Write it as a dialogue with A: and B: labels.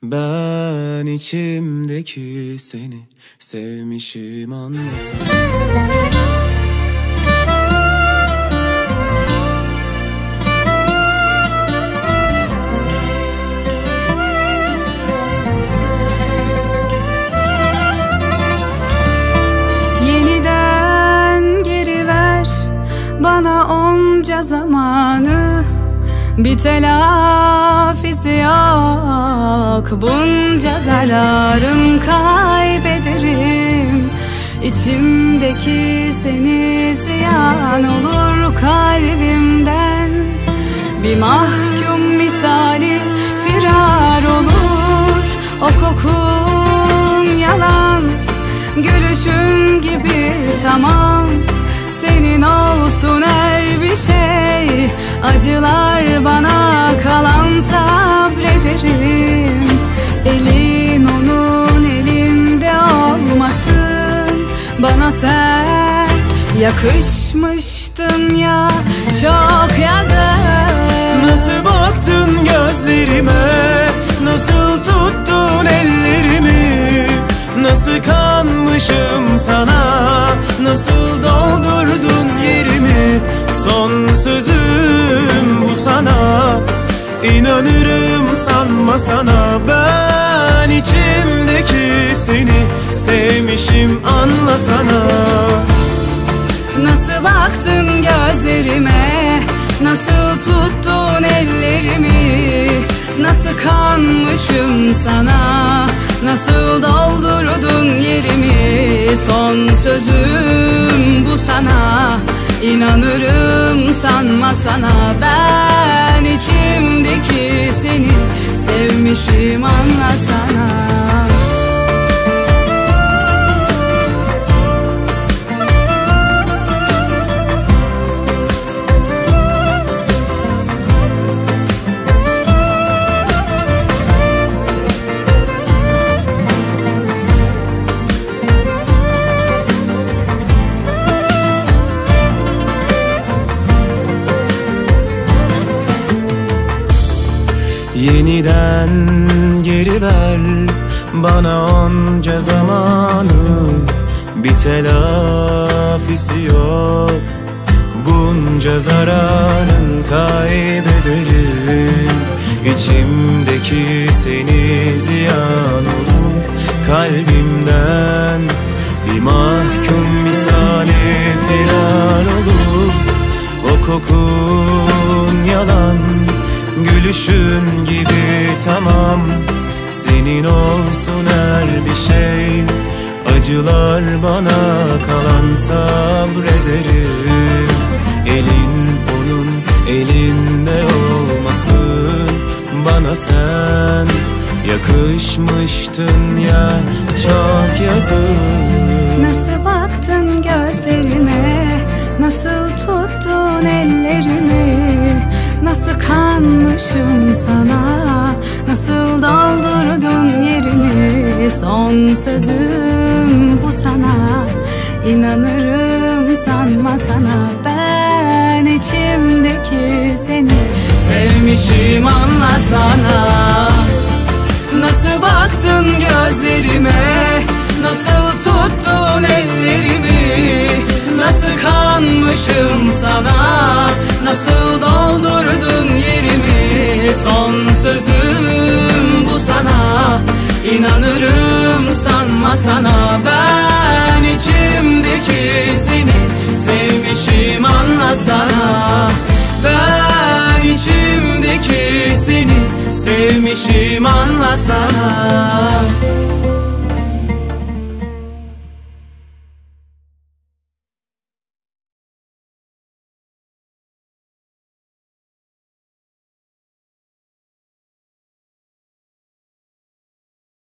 A: Ben içimdeki seni sevmişim anlasana.
B: Yeniden geri ver bana onca zamanı. Bir telafisi yok bunca zararım, kaybederim. İçimdeki seni ziyan olur kalbimden. Bir mahkum misali firar olur. O kokun yalan, gülüşün gibi tamam. Senin olsun her bir şey, acılar bana kalan sabrederim. Elin onun elinde olmasın, bana sen yakışmıştın ya çok yazık.
A: Nasıl baktın gözlerime, nasıl tuttun ellerimi, nasıl kanmışım sana, nasıl doldurdun yerimi. Son sözüm bu sana, inanırım sanma sana. Ben içimdeki seni sevmişim anlasana.
B: Nasıl baktın gözlerime, nasıl tuttun ellerimi, nasıl kanmışım sana, nasıl doldurdun yerimi. Son sözüm bu sana, İnanırım sanma sana. Ben içimdeki seni sevmişim anlasana.
A: Yeniden geri ver bana onca zamanı. Bir telafisi yok bunca zararın, kaybederim. İçimdeki seni ziyan olur kalbimden. Bir mahkum misali firar olur. O kokun yalan, gülüşün gibi tamam. Senin olsun her bir şey, acılar bana kalan sabrederim. Elin onun elinde olmasın, bana sen yakışmıştın ya çok yazık.
B: Nasıl baktın gözlerime, nasıl tuttun ellerimi, nasıl kanmışım sana, nasıl doldurdun yerimi. Son sözüm bu sana, inanırım sanma sana. Ben içimdeki seni sevmişim anlasana. Nasıl baktın gözlerime, nasıl tuttun ellerimi, nasıl kanmışım sana, nasıl doldurdun yerimi. Son sözüm bu sana, inanırım sanma sana. Ben içimdeki seni sevmişim anlasana. Ben içimdeki seni sevmişim anlasana.